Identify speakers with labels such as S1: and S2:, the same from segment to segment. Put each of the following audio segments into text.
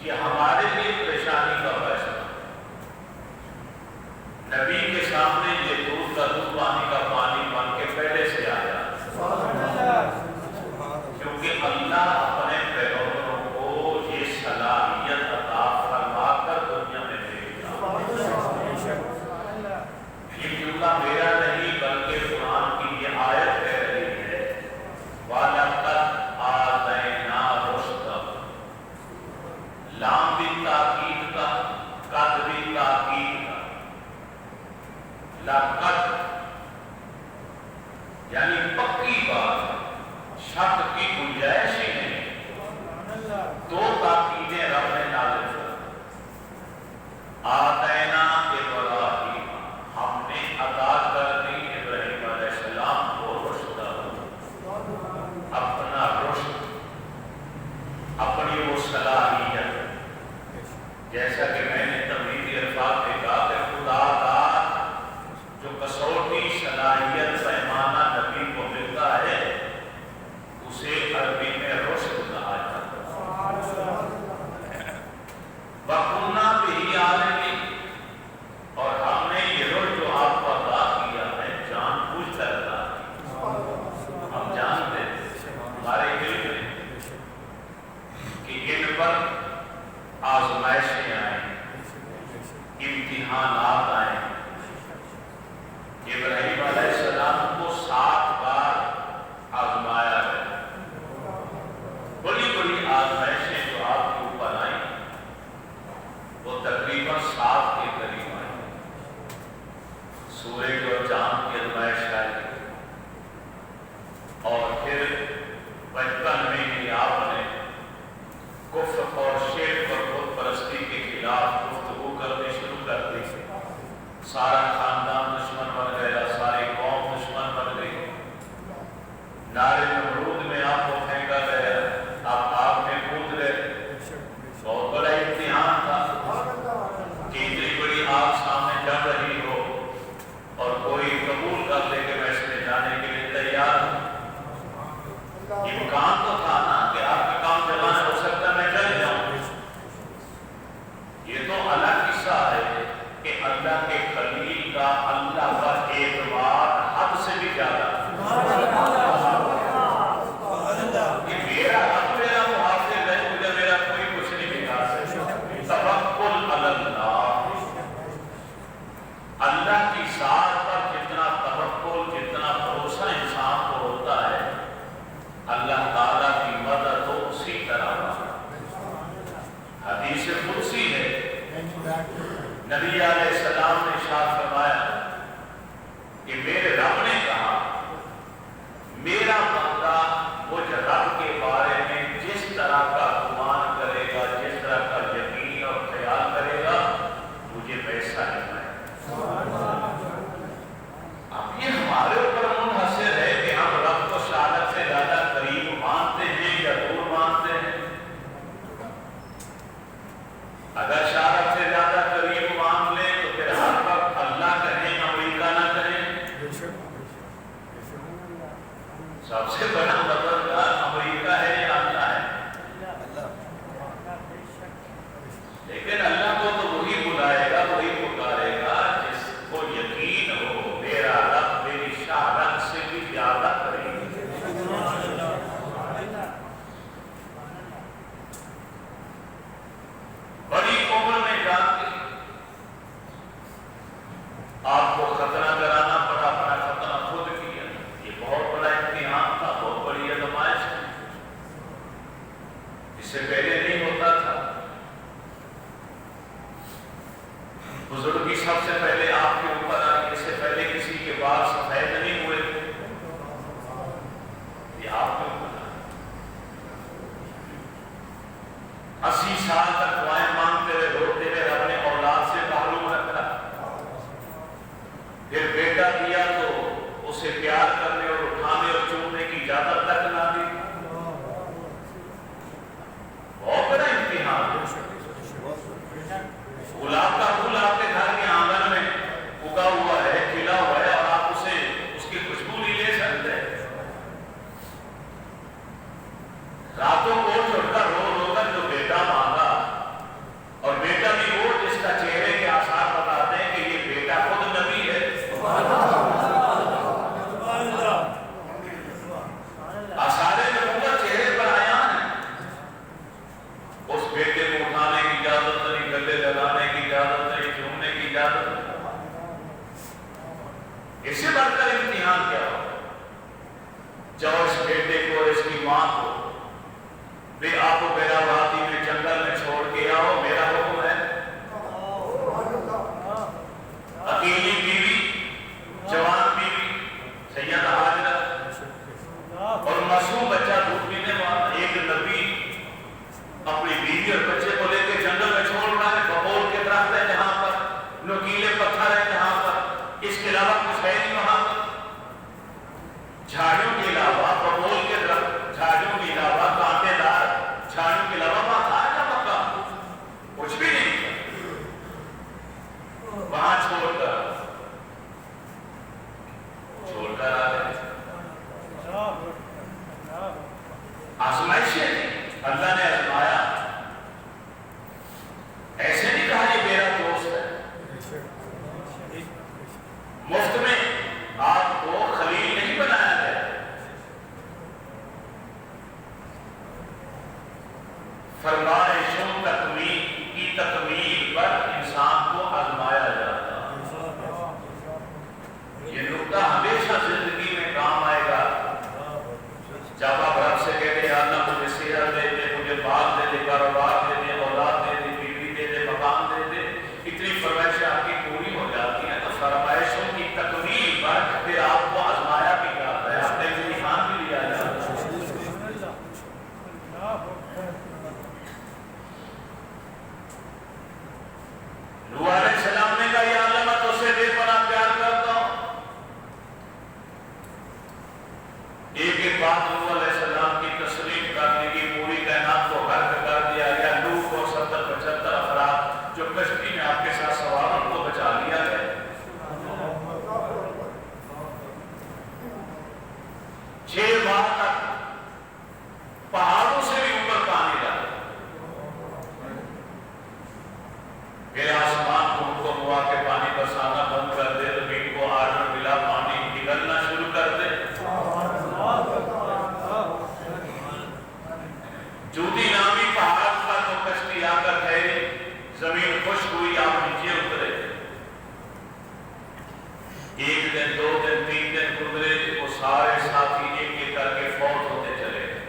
S1: یہ ہمارے لیے پریشانی کا فیصلہ۔ نبی کے سامنے یہ دودھ کا دودھ، پانی کا پانی بن کے پہلے سے آیا، کیونکہ اللہ اپنے پیغمبروں کو یہ صلاحیت عطا فرما کر دنیا میں بھیجا۔ یہ جملہ میرا نہیں بلکہ قرآن کی یہ آیت کہہ رہی ہے، وَلَقَدْ آتَيْنَا رُشْدَهُ۔ لام بھی تاکید کا، قد بھی تاکید کا، لقد یعنی پکی بات، شک کی گنجائش ہی نہیں۔ دو تاکیدیں رب نے نازل کر، آتینا ابراہیم، ہم نے عطا کر دی ابراہیم علیہ السلام کو رشد، اپنا رشد، اپنی وہ صلاحیت، جیسا کہ میں نے تمہیدی الفاظ میں کہا کہ خدا کا جو کسوٹی صلاحیت پیمانہ نبی کو ملتا ہے اسے عربی میں رشد کہا جاتا ہے۔ وَكُنَّا بِهِ عَالِمِينَ، اور ہم نے یہ رشد جو آپ کو عطا کیا ہے جان بوجھ کر عطا کیا۔ ہم جانتے ہیں، ہمارے علم میں کہ ان پر آزمائشیں آئیں، امتحانات آئیں۔ ابراہیم علیہ السلام کو 7 بار آزمایا گیا۔ بڑی بڑی آزمائشیں جو آپ کے اوپر آئیں وہ تقریباً 7 کے قریب آئیں۔ سورج اور چاند کی آزمائش آئی، اور پھر بچپن میں ہی آپ نے کفر اور شرک اور بت پرستی کے خلاف گفتگو کرنی شروع کر دی۔ سارا خاندان دشمن بن گیا، ساری قوم دشمن بن گئی۔ نار نمرود میں آپ کو پھینکا گیا، آپ آگ میں کود گئے۔ بہت بڑا امتحان تھا کہ اتنی بڑی آگ سامنے جل رہی ہو اور کوئی قبول کر لے کہ میں اس میں جانے کے لیے تیار ہوں۔ امکان تو تھا نا کہ آپ کا کام جلانا ہو سکتا ہے، میں جل جاؤں۔ یہ تو الگ قصہ ہے کہ اللہ کے خلیل کا اللہ پر اعتماد حد سے بھی زیادہ، کہ میرا حق میرا محافظ ہے، مجھے میرا کوئی کچھ نہیں بگاڑ سکتا۔ توکل علی اللہ، اللہ کی ذات پر جتنا توکل، جتنا بھروسہ انسان کو ہوتا ہے، اللہ تعالیٰ کی مدد تو اسی طرح۔ حدیث قدسی ہے، نبی علیہ السلام نے ارشاد فرمایا کہ میرے رب نے کہا میرا بندہ مجھ رب کے بارے میں جس طرح کا گمان کرے گا، جس طرح کا یقین اور خیال کرے گا، مجھے ویسا ہی پائے۔ اب یہ ہمارے اوپر منحصر ہے کہ ہم رب کو شہادت سے زیادہ قریب مانتے ہیں یا دور مانتے ہیں۔ اگر شہادت سے زیادہ قریب مان لیں تو پھر ہر وقت اللہ کہیں امریکہ نہ کہیں۔ سب سے بڑا مددگار امریکہ ہے یا اللہ ہے؟ لیکن اللہ کو تو وہی بلائے گا، وہی پکارے گا جس کو یقین ہو میرا رب میری شہادت سے بھی زیادہ قریب۔ بڑی عمر میں جا کے آپ کو ختنہ کرانا پڑا، اپنا ختنہ خود کیا۔ یہ بہت بڑا امتحان تھا، بہت بڑی آزمائش تھی، اس سے پہلے نہیں ہوتا تھا۔ بزرگی سب سے پہلے آپ کے اوپر آئی، اس سے پہلے کسی کے بال سفید نہیں ہوئے تھے، یہ آپ کے اوپر آئی۔ 80 سال تک دعائیں مانگتے ہوئے روتے ہوئے رب نے اولاد سے محروم رکھا، پھر بیٹا دیا تو اسے پیار کرنے اور اٹھانے اور چومنے کی اجازت تک نہ دی۔ بہت بڑا امتحان۔ گلاب کا پھول آپ کے گھر کے آنگن میں اگا ہوا ہے، کھلا ہوا ہے، اور آپ اسے اس کی خوشبو نہیں لے سکتے۔ راتوں کو چھوڑ کر رو رو کر جو بیٹا مانگا سے بڑھ کر امتحان کیا ہو؟ جاؤ اس بیٹے کو اور اس کی ماں کو بھی آپ کو بیرا وادی میں جنگل میں چھوڑ کے آؤ، میرا حکم ہے۔ اکیلی بیوی، جوان بیوی سیدہ حاجرہ اور معصوم بچہ دودھ پینے والا، ایک نبی اپنی بیوی اور بچے کو لے کے جنگل میں چھوڑ رہا ہے، ببول کے درخت ہے جہاں پر، نوکیلے پتھر ہے جہاں پر، اس کے علاوہ کچھ ہے نہیں وہاں پر، جھاڑیوں کے علاوہ ببول کے درخت، جھاڑیوں کے علاوہ کانٹے دار جھاڑیوں کے علاوہ وہاں تھا کیا مکہ؟ کچھ بھی نہیں تھا۔ وہاں چھوڑ کر آ گئے۔ آزمائشیں تھیں، اللہ نے آزمایا، ایسے نہیں کہا یہ میرا دوست ہے، مفت میں آپ کو خلیل نہیں بنایا گیا، فرمائشوں کی تکمیل پر انسان کو آزمایا جاتا۔ یہ نقطہ ہمیشہ زندگی میں کام آئے گا۔ جب آپ رب سے کہتے ہیں اللہ مجھے صحت دے دے، مجھے بال دے دے، کاروبار دے دے، اولاد دے دے، بیوی دے دے، مکان دے دے، اتنی فرمائشیں آپ کی پوری ہو جاتی ہیں، تو فرمائشوں کی تکمیل پر پھر آپ کو آزمایا بھی جاتا ہے، آپ نے امتحان بھی لیا جاتا ہے۔ نوح علیہ السلام نے کہا یا اللہ میں تو سے بے پناہ پیار کرتا ہوں۔ ایک ایک بات نوح علیہ السلام کی تسلیم کرنے کی پوری کائنات کو غرق کر دیا گیا۔ نوح کو 70-75 افراد جو کشتی میں آپ کے ساتھ سوار ان کو بچا لیا گیا۔ 6 ماہ تک پہاڑوں سے بھی اوپر پانی رہا، پھر آسمان کو ان کو ہوا کہ پانی برسانا بند کر دے، زمین کو آرڈر ملا پانی نکلنا شروع کر دے۔ جودی نامی پہاڑ پر تو کشتی آ کر ٹھہری، زمین خشک ہوئی، آپ نیچے اترے۔ 1 دن 2 دن 3 دن گزرے، وہ سارے ساتھی ایک ایک کر کے فوت ہوتے چلے گئے،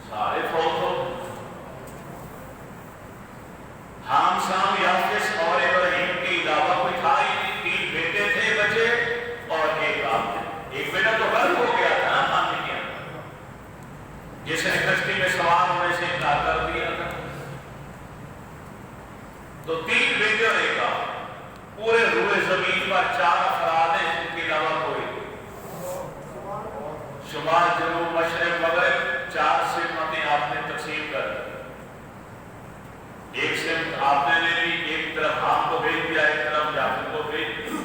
S1: سارے فوت ہو۔ حام سام یافس اور ابراہیم کے علاوہ کوئی تھا ہی نہیں، 3 بیٹے تھے بچے اور ایک آپ تھے۔ ایک بیٹا تو غرق ہو گیا تھا نا پانی کے اندر، جس نے کشتی میں سوار ہونے سے انکار کر دیا تھا، تو 3 بیٹے اور ایک آپ، پورے روئے زمین پر 4 افراد ہیں جن کے علاوہ کوئی، شمال جنوب مشرق مغرب 4 سمتیں آپ نے تقسیم کر دی۔ ایک سمت آپ نے لے لی، ایک طرف حام کو بھیج دیا، ایک طرف یافت کو بھیج دیا،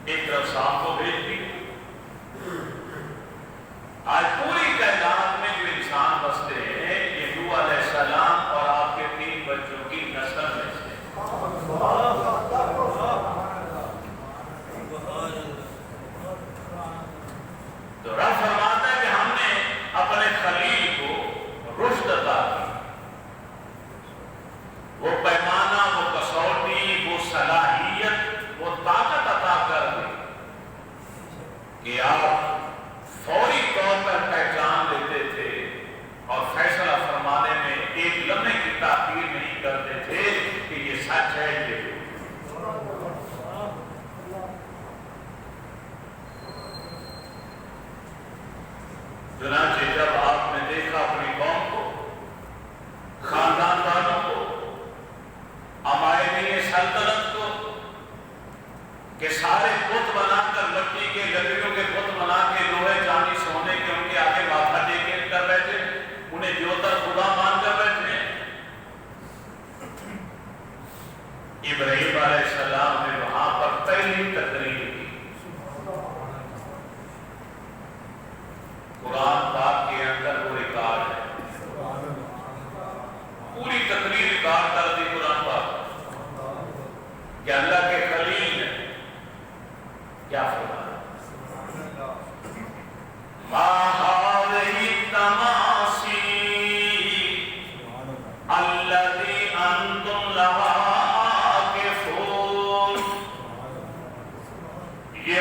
S1: ایک طرف سام کو بھیج دیا۔ آج پوری کائنات میں جو انسان بستے ہیں یہ نوح علیہ السلام اور آپ کے 3 بچوں کی نسل میں سے۔ تو رب فرماتا ہے کہ ہم نے اپنے خلیل کو رشد عطا کی، وہ پیمانہ، وہ کسوٹی، وہ صلاحیت، وہ طاقت عطا کر دی کہ آپ فوری طور پر پہچان لیتے تھے اور فیصلہ فرمانے میں ایک لمحے کی تاخیر نہیں کرتے تھے کہ یہ سچ ہے، یہ چنانچہ جب آپ نے دیکھا اپنی قوم کو، خاندان والوں کو، عمائدین سلطنت کو، کہ سارے بت بنا کر مٹی کے لکڑیوں کے بت بنا کے لوہے چاندی سونے کے ان کے آگے ماتھا ٹیکے کر بیٹھے، انہیں دیوتر خدا مان کر بیٹھے۔ ابراہیم علیہ السلام نے وہاں پر پہلی تقریر کی۔ قرآن پاک کے اندر وہ ریکارڈ ہے، پوری تقریر ریکارڈ کر دی قرآن پاک کہ اللہ کے خلیل نے کیا فرمایا۔ ما هذه التماثيل التي انتم لها عاكفون، یہ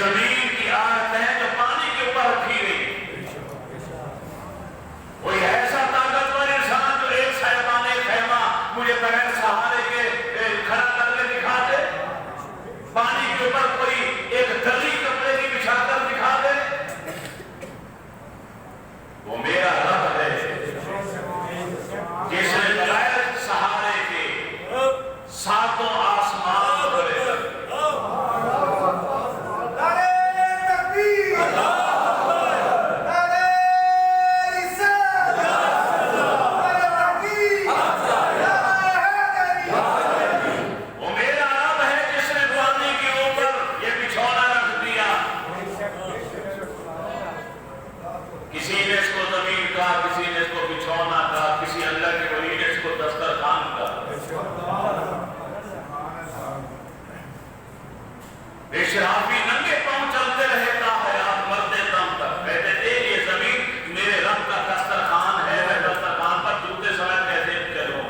S1: زمین کی آیت ہے جو پانی کے اوپر رکھی گئی. کوئی ایسا طاقتور انسان جو ایک صاحبانہ خیمہ مجھے بغیر سہارے کے کھڑا کر کے دکھا دے, پانی کے اوپر کوئی ایک دری کپڑے کی بچھا کر دکھا دے, وہ میرا رب ہے جس نے بغیر سہارے کے ساتوں آسمان بھرے. اشرافی ننگے پاؤں چلتے رہے تا حیات مرتے دم تک, کہتے تھے یہ زمین میرے رب کا دسترخوان ہے, میں دسترخوان پر جوتے سمیت کیسے چلوں.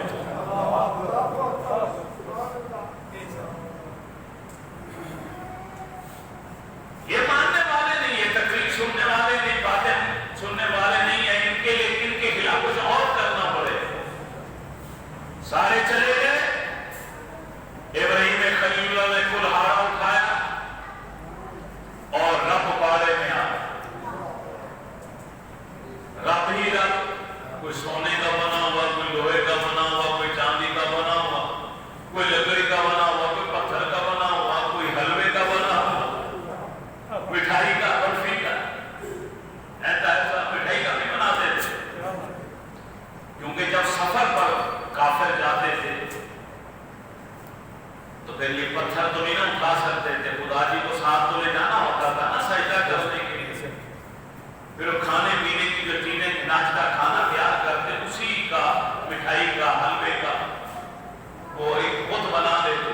S1: یہ ماننے والے نہیں, یہ تقریر سننے والے نہیں, باتیں سننے والے نہیں ہیں, ان کے خلاف کچھ اور کرنا پڑے. سارے چلے گئے. ابراہیم خلیل اللہ نے کلہاڑا اٹھایا اور رب بارے میں آیا. رب ہی رب, کوئی سونے کا بنا ہوا, کوئی لوہے کا بنا ہوا, کوئی چاندی کا بنا ہوا, کوئی لکڑی کا بنا ہوا, کوئی پتھر کا بنا ہوا, کوئی حلوے کا بنا ہوا, مٹھائی کا, برفی کا. ایسا مٹھائی کا بھی بناتے تھے, کیونکہ جب سفر پر کافر جاتے تھے تو پھر یہ پتھر تو نہیں نہ اٹھا سکتے تھے, خدا جی کو ساتھ تو لے جانا ہوتا تھا نا سجدہ کرنے کے لیے. پھر وہ کھانے پینے کی جو چیزیں ناشتہ کھانا تیار کرتے, اسی کا, مٹھائی کا, حلوے کا وہ ایک بت بنا دیتے.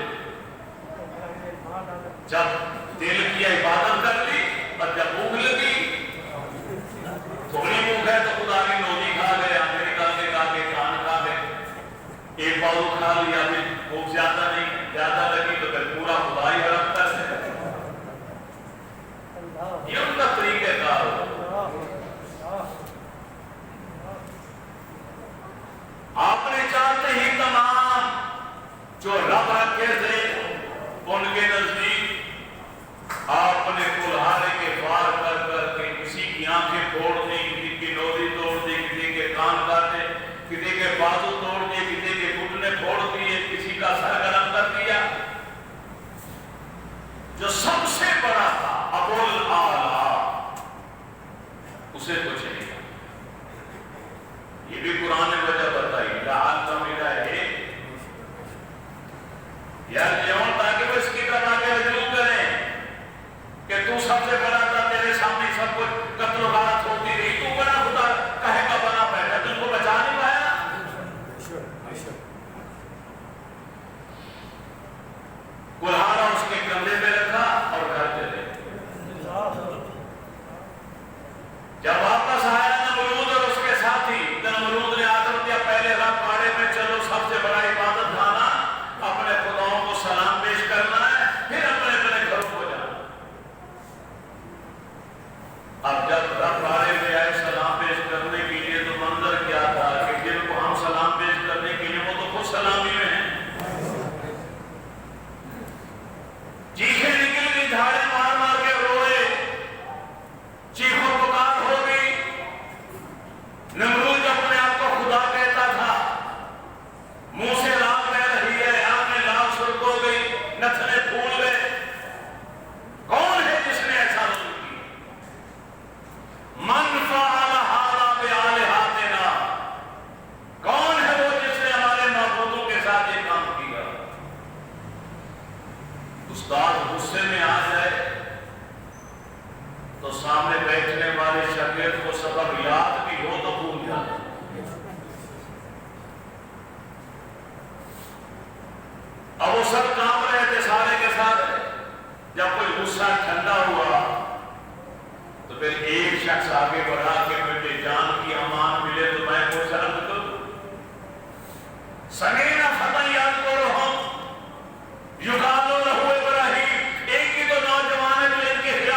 S1: جب دل کی عبادت کر لی اور جب بھوک لگی, تھوڑی بھوک ہے تو خدا کی نوزی کھا گئے, آنکھیں نکال کے کھا کے, کان کھا گئے, ایک باؤ کھا لیا, پھر بھوک زیادہ نہیں, زیادہ لگی تو پھر پورا خدا ہی حرم کر سے. یہ ان کا طریقہ کار ہو. آپ نے چاہتے ہی تمام جو رب رکھے تھے ان کے نزدیک آپ نے کلہاڑے کے وار کر کر کے کسی کی آنکھیں پھوڑ دی, کسی کی نوزی توڑ دی, کسی کے کان کاٹے, کسی کے بازو توڑ دیے, کسی کے گھٹنے پھوڑ دیے, کسی کا سر گرم کر دیا. جو سب سے بڑا تھا ابو الاعلیٰ, اسے کچھ نہیں. یہ بھی قرآن نے وجہ بتائی, لعلہم الیہ یرجعون, تاکہ وہ اس کی طرح آگے رجوع کریں کہ تو سب سے بڑا تھا, تیرے سامنے سب کچھ قتل و غارت ہوتی رہی, تو بڑا خدا کہے کا بنا بیٹھا, تم کو بچا نہیں پایا. کلہاڑا اس کے کندھے پہ رکھا اور گھر چلے. جب واپس آیا نمرود اور اس کے ساتھی, نمرود نے آدم دیا, پہلے رب باڑے میں چلو, سب سے بڑا عبادت خانہ, اپنے خداؤں کو سلام پیش کرنا ہے, پھر اپنے اپنے گھروں کو جانا. اب جب رب باڑے میں آئے سلام پیش کرنے کے لیے تو منظر کیا تھا کہ جن کو ہم سلام پیش کرنے کے لیے وہ تو خود سلامی میں ہیں. چیخیں نکل گئی, دھاڑے مار مار کے روئے, چیخوں پکار ہو گئی. نمرود اپنے آپ کو خدا کہتا تھا, منہ سے راگ بہ رہی ہے, آنکھیں لال سرخ ہو گئی, نتنے پھول گئے. کون ہے جس نے ایسا ظلم کیا؟ من فعل ھذا بآلہتنا, کون ہے وہ جس نے ہمارے معبودوں کے ساتھ یہ کام کیا؟ استاد غصے میں آ جائے تو سامنے بیٹھنے والے شاگرد کو سبق یاد بھی ہو تو بھول جاتا. اب وہ سب کام رہے تھے سارے کے سارے. جب کوئی غصہ ٹھنڈا ہوا تو پھر ایک شخص آگے بڑھا کے بیٹے جان کی امان ملے تو میں کچھ عرض کروں. سمینا فتح یاد کرو ہم یقالو لہو ابراہیم, ایک ہی تو نوجوان ہے جو ان کے خلاف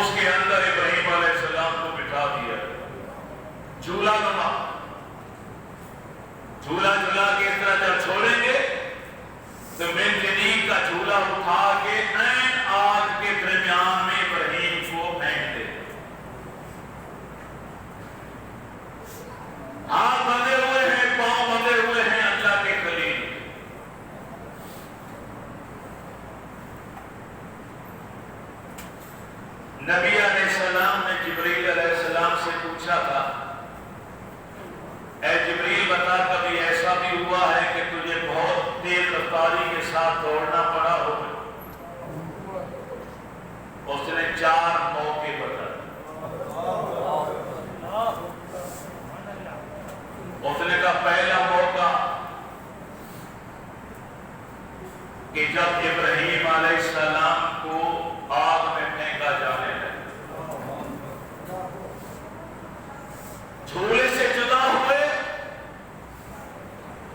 S1: اس کے اندر ابراہیم علیہ السلام کو بٹھا دیا، جھولا نما، جھولا جھولا کے اس طرح جب چھوڑیں گے تو منجنیق کا جھولا اٹھا کے عین آگ کے درمیان میں ابراہیم کو پھینک دے، ہاتھ بندھے ہوئے ہیں، پاؤں بندھے ہوئے ہیں اللہ کے خلیل۔ نبی علیہ السلام نے جبریل علیہ السلام سے پوچھا تھا، اے جبریل بتا کبھی ایسا بھی ہوا ہے کہ تجھے بہت تیز رفتاری کے ساتھ دوڑنا پڑا ہو؟ اس نے 4 موقع بتائے۔ اس نے کہا پہلا موقع کہ جب ابراہیم علیہ السلام کو آگ میں پھینکا جانے لگا، جھولے سے جدا ہوئے،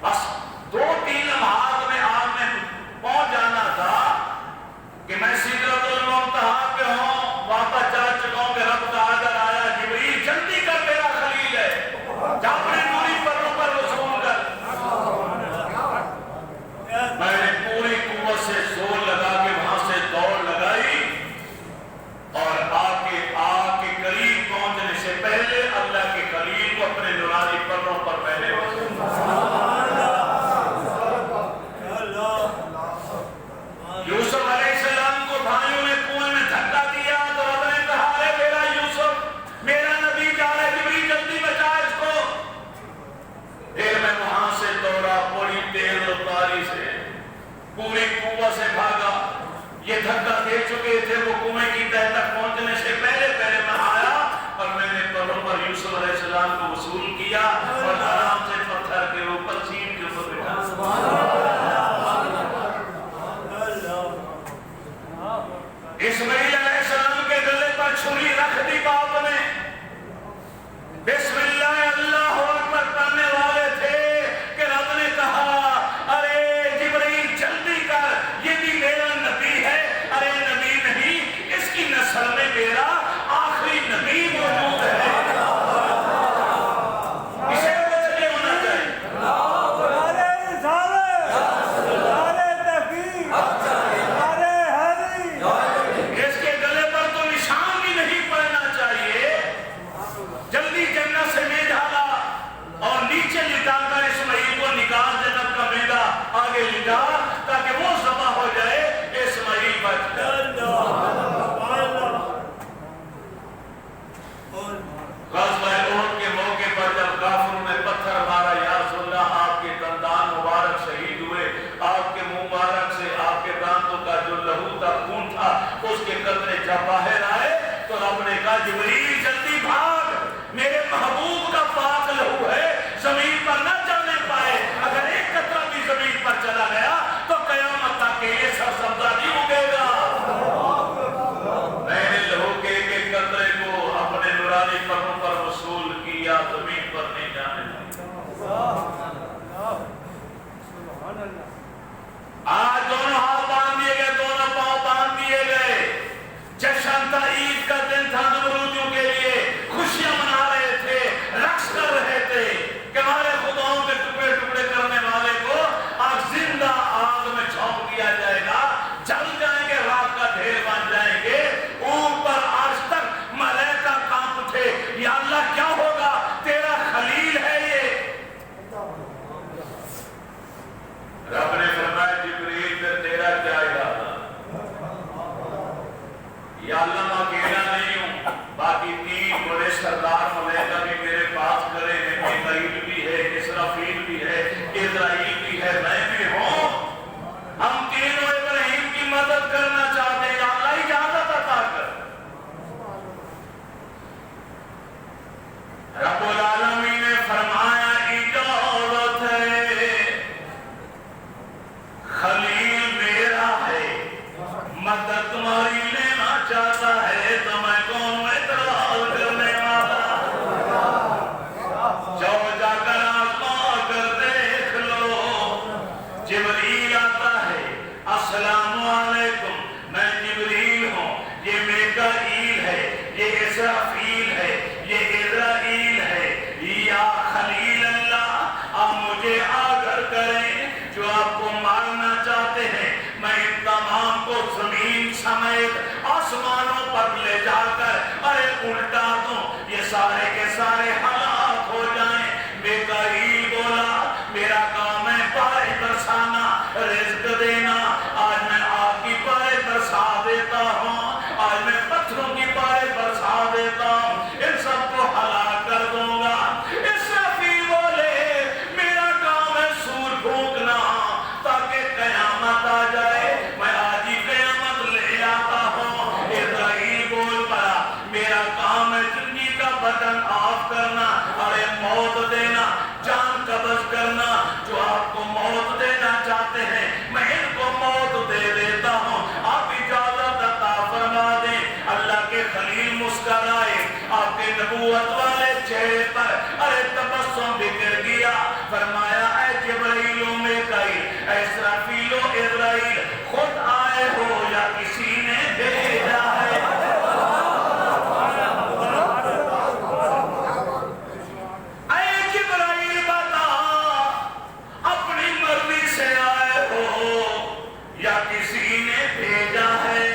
S1: بس 2-3 لمحات میں آگ میں پہنچ جانا تھا کہ میں سدرۃ المنتہا پہ ہوں، واپس جا چکا ہوں کہ رب کا آدر آیا، جبریل جلدی کر تیرا خلیل ہے، جا اپنے نوری پروں پر وصول کر۔ میں نے پوری قوت سے زور لگا کے وہاں سے دوڑ لگائی اور آگ کے قریب پہنچنے سے پہلے اللہ کے خلیل کو اپنے نورانی پروں پر میں نے یوسف علیہ السلام کو بھائیوں نے کنویں میں دھکا دیا تو رب نے کہا ہے میرا یوسف، میرا نبی جا رہا ہے، جبریل جلدی بچا اس کو۔ پھر میں وہاں سے دوڑا، بڑی تیز رفتاری سے پوری قوت سے بھاگا، یہ دھکا دے چکے تھے، وہ کنویں کی تہہ تک پہنچنے سے پہلے میں آیا اور میں نے پروں پر یوسف علیہ السلام کو وصول کیا اور آرام سے پتھر کے اوپر سین کے اوپر بٹھا۔ اسماعیل علیہ السلام کے گلے پر چھری رکھ دی باپ نے، بسم اللہ اللہ اکبر پڑھنے والے تھے کہ رب نے کہا ارے جبریل جلدی کر، یہ بھی میرا نبی ہے۔ ارے نبی نہیں، اس کی نسل میں میرا آخری نبی موجود ہے، اسے بچے ہونا چاہیے۔ اس کے گلے پر تو نشان بھی نہیں پڑنا چاہیے، جلدی جنت سے میں ڈالا اور نیچے لٹا کر اسماعیل کو نکال، جنت کا میدہ آگے لٹا تاکہ وہ ذبح ہو جائے، اسماعیل بچ جائے۔ غزوہ احد کے موقع پر جب کافروں نے پتھر مارا، یا رسول اللہ آپ کے دندان مبارک شہید ہوئے، آپ کے منہ مبارک سے آپ کے دانتوں کا جو لہو تھا، خون تھا، اس کے قطرے جب باہر آئے تو رب نے کہا جبریل جلدی بھاگ، میرے محبوب کا پاک لہو ہے، زمین پر نہ جانے پائے، اگر ایک قطرہ بھی زمین پر چلا گیا تو قیامت تک کے لیے سرسبزہ نہیں اگے گا۔ میں نے لہو کے ایک قطرے کو اپنے نورانی پروں پر وصول کیا، زمین پر نہیں جانے لگا۔ آج دونوں ہاتھ باندھ دیے گئے، دونوں پاؤں باندھ دیے گئے، جشن تھا، عید کا دن تھا، نمرودیوں کے لیے خوشیاں منا رہے تھے، رقص کر رہے تھے کہ ہمارے خداؤں کے ٹکڑے ٹکڑے کرنے والے کو آج زندہ آگ میں جھونک دیا جائے گا، جل جائیں گے، راک کا ڈھیر بن جائیں گے، اوپر آج تک ملائکہ کانپ اٹھے، یا اللہ کیا ہوگا، تیرا خلیل ہے یہ۔ رب نے فرمایا جبریل پھر تیرا کیا ارادہ؟ یا اللہ میں اکیلا نہیں ہوں، باقی 3 بڑے سردار ملائکہ بھی میرے پاس کھڑے ہیں، میکائیل بھی ہے، اسرافیل بھی ہے، اسرائیل بھی ہے، میں بھی ہوں، ہم تینوں ابراہیم کی مدد کرنا چاہتے ہیں، یا اللہ اجازت عطا کر۔ رب العالمین نے فرمایا اجازت ہے، خلیل میرا ہے، مدد تمہاری لینا چاہتا ہے تو میں کون ہوں اعتراض کرنے والا؟ یہ اسرافیل ہے، یہ اسرائیل ہے۔ یا خلیل اللہ، آپ مجھے آگاہ کریں، جو آپ کو مارنا چاہتے ہیں میں ان تمام کو زمین سمیت آسمانوں پر لے جا کر ارے الٹا دوں، یہ سارے کے سارے ہلاک ہو جائیں۔ میکائیل بولا میرا کام ہے بارش برسانا، رزق دینا، آج میں آپ کی بارش برسا دیتا ہوں، آج میں پتھروں کی بارش برسا دیتا ہوں، ان سب کو ہلاک کر دوں گا۔ اسرافیل بولے میرا کام ہے سور پھونکنا تاکہ قیامت آ جائے، میں آج ہی قیامت لے آتا ہوں۔ اسرائیل بول پڑا میرا کام ہے زندگی کا بٹن آف کرنا، ارے موت دینا، جان قبض کرنا، جو آپ کو موت دینا چاہتے ہیں میں ان کو موت دے دیتا ہوں، آپ اجازت عطا فرما دیں۔ اللہ کے خلیل مسکرائے، آپ کے نبوت والے چہرے پر ارے تبسم بکھر گیا، فرمایا اے جبرائیل و میکائیل، اے اسرافیل و اسرائیل، خود آئے ہو یا کسی نے بھیجا ہے؟ اے جبرائیل بتا اپنی مرضی سے آئے ہو یا کسی نے بھیجا ہے؟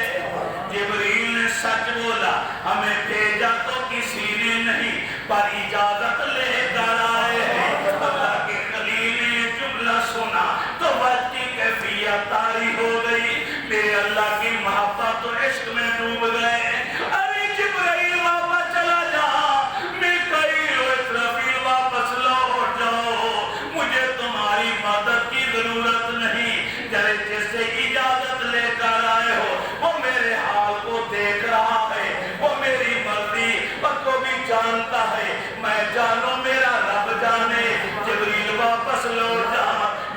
S1: جبریل نے سچ بولا، ہمیں بھیجا تو کسی نے نہیں پر اجازت لے کر آئے ہیں۔ اللہ کے خلیل نے جملہ سنا تو وقت کی کیفیت طاری ہو گئی، میرے اللہ کی محبت و عشق میں ڈوب گئے۔ ارے جبرائیل واپس چلا جا، میکائیل و اسرافیل واپس لوٹ جاؤ، مجھے تمہاری مدد کی ضرورت نہیں، جس سے اجازت لے کر آئے ہو وہ میرے حال کو دیکھ رہا ہے، وہ میری مرضی کو بھی جانتا ہے، میں جانو میرا رب جانے۔ جبریل واپس لوٹ جا،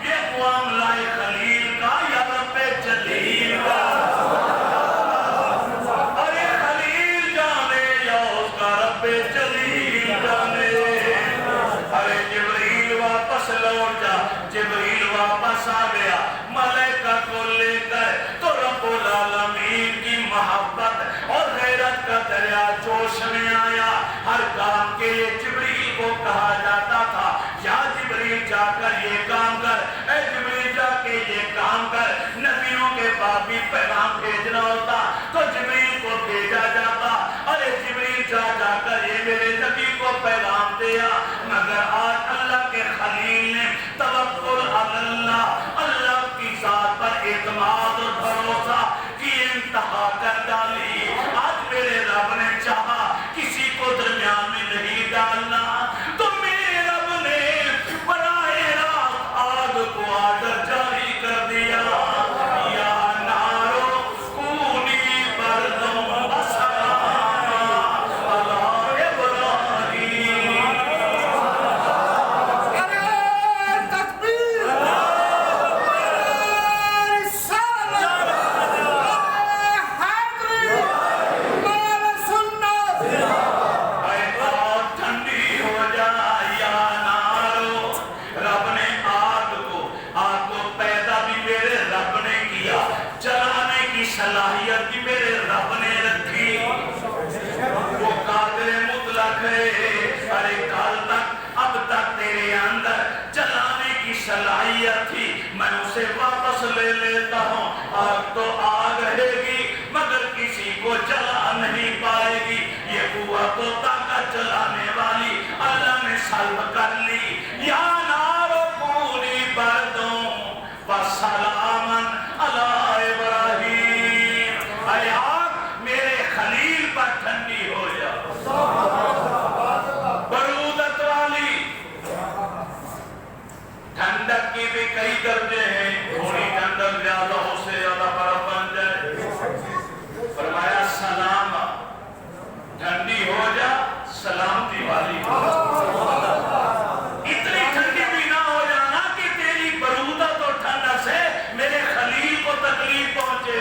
S1: یہ معاملہ خلیل کا یا رب جلیل کا؟ ارے خلیل جانے یا اس کا رب جلیل جانے۔ ارے جبریل واپس لوٹ جا، جبریل واپس آ گیا ملائکہ کو لے کر، تو رب العالمین کی محبت اور غیرت کا دریا جوش میں آیا۔ ہر کام کے لیے جبریل کو کہا جاتا تھا یا جبریل جا کر یہ کام کر، اے جبریل جا کے یہ کام کر۔ نبیوں کے بعد بھی پیغام بھیجنا ہوتا تو جبریل کو بھیجا جاتا، ارے جبریل جا کر یہ میرے نبی کو پیغام دیا۔ مگر آج اللہ کے خلیل نے توکل علی اللہ، اللہ کی ذات پر اعتماد اور بھروسہ کی انتہا کر ڈالی۔ آج میرے رب نے چاہا کسی کو درمیان میں نہیں ڈالنا تو میرے رب نے براہ راست آگ کو آرڈر جاری کر دیا، یا نارو کونی بردم وسلاما علی ابراہیم۔
S2: ارے تکبیر، رسالت، حیدری، مال سنت۔
S1: اے آگ ٹھنڈی ہو جا، یا نارو، رب نے آگ کو پیدا بھی میرے رب نے کیا، جلانے کی صلاحیت بھی میرے رب نے رکھی، وہ قادر مطلق ہے۔ ارے کل تک اب تک تیرے اندر جلانے کی صلاحیت تھی، میں اسے واپس لے لیتا ہوں۔ آگ تو آگ رہے گی مگر کسی کو جلا نہیں پائے گی، یہ قوت و طاقت جلانے والی اللہ نے سلب کر لی۔ یا نارو کونی بردوں وسلامن علی ابراہیم، اے آگ میرے خلیل پر ٹھنڈی ہو جا۔ برودت والی، ٹھنڈک کی بھی کئی درجے ہیں، تھوڑی ٹھنڈک زیادہ ہو سے زیادہ برف بن جائے۔ فرمایا سلام، ٹھنڈی ہو جا سلامتی والی، اتنی ٹھنڈی بھی نہ ہو جانا کہ تیری برودت اور ٹھنڈک سے میرے خلیل کو تکلیف پہنچے۔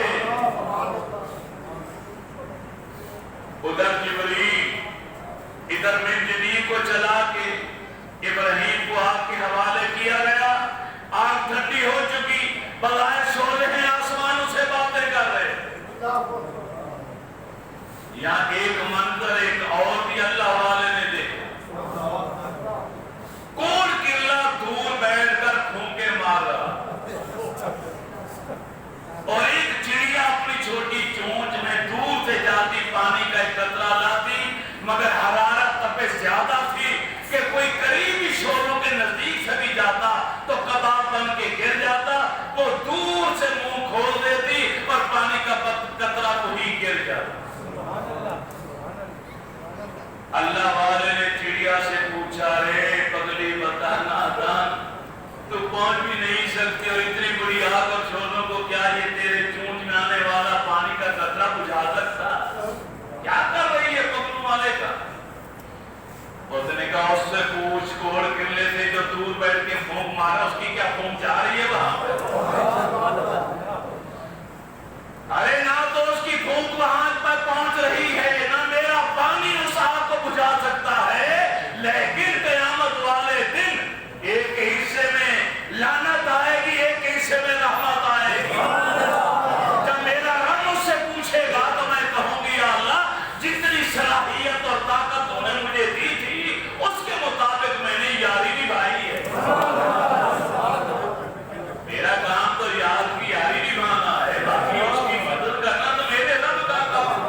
S1: ادھر جبریل، ادھر منجنی کو چلا کے ابراہیم کو آگ کے حوالے کیا گیا۔ آگ ٹھنڈی ہو چکی، بغیر سو رہے ہیں، آسمانوں سے باتیں کر رہے۔ یا ایک منظر ایک اور بھی اللہ والے نے دیکھا، کوڑ کرلا دور بیٹھ کر پھونکے مار رہا، اور ایک چڑیا اپنی چھوٹی چونچ میں دور سے جاتی پانی کا ایک قطرہ لاتی، مگر حرارت تپش زیادہ تھی کہ کوئی قریبی شوروں کے نزدیک سے بھی جاتا تو کباب بن کے گر جاتا، وہ دور سے منہ کھول دیتی اور پانی کا قطرہ وہی گر جاتا۔ اللہ والے نے چڑیا سے پوچھا، رے پگلی بتا نادان، تو پہنچ بھی نہیں سکتی اور اتنی بڑی آگ اور شوروں کو کیا یہ تیرے چونچ میں آنے والا پانی کا قطرہ بجھا سکتا؟ کیا کر رہی ہے پگلوں والے کا؟ اس نے کہا اس سے پوچھ کوڑ کرلے سے جو دور بیٹھ کے پھونک مارا اس کی کیا پھونک جا رہی ہے وہاں پہ؟ ارے نہ تو اس کی پھونک وہاں پر پہنچ رہی ہے، نہ میرا پانی اس آگ کو بجھا سکتا ہے، لیکن قیامت والے دن ایک حصے میں لعنت آئے گی، ایک حصے میں رحمت آئے گی۔ جب میرا رب مجھ سے پوچھے گا تو میں کہوں گی، یا اللہ جتنی صلاحیت اور طاقت تو نے مجھے دی تھی اس کے مطابق میں نے یاری نبھائی ہے۔ میرا کام تو یار کی یاری نبھانا ہے، باقی اس کی مدد کرنا تو میرے رب کا کام۔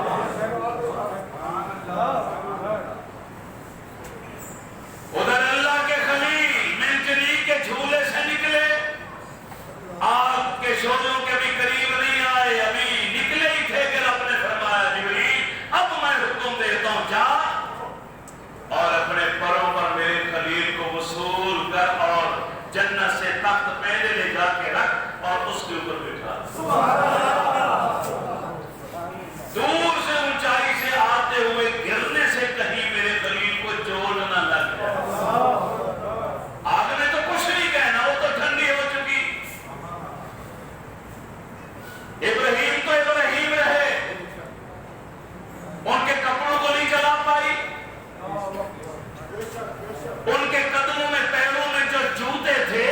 S1: ادھر اللہ کے خلیل منجنیق کے جھولے سے نکلے، آگ کے شعلوں کے بھی قریب نہیں آئے، ابھی نکلے ہی تھے کہ رب نے فرمایا، جبریل اب میں حکم دیتا ہوں، جا اور اپنے پروں پر میرے خلیل کو وصول کر اور جنت سے تخت پہلے لے جا کے رکھ اور اس کے اوپر بٹھا۔ دور سے اونچائی سے آتے ہوئے گرنے سے کہیں میرے خلیل کو چوٹ نہ لگ جائے۔ آگ نے تو کچھ نہیں کہنا، وہ تو ٹھنڈی ہو چکی۔ ابراہیم تو ابراہیم رہے، ان کے کپڑوں کو نہیں جلا پائی، ان کے قدموں میں پیروں میں جو جوتے تھے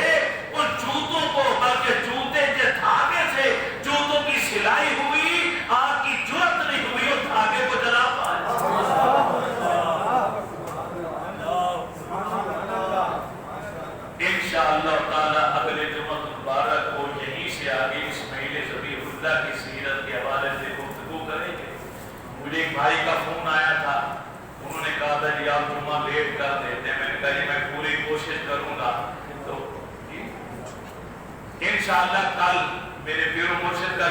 S1: ان جوتوں کو، بلکہ جوتے جو دھاگے تھے، جوتوں کی سلائی ہوئی، آگ کی جرت نہیں ہوئی اور دھاگے کو جلا پائے۔ انشاءاللہ تعالی اگلے جمعہ مبارک کو یہیں سے آگے اس مہینے ذبیح اللہ کی سیرت کے حوالے سے گفتگو کریں گے۔ مجھے ایک بھائی کا فون آیا تھا، انہوں نے کہا تھا جی آپ جمعہ لیٹ کر دیتے ہیں، میں نے کہا جی میں پوری کوشش کروں گا۔ تو انشاءاللہ کل میرے پیر و مرشد کا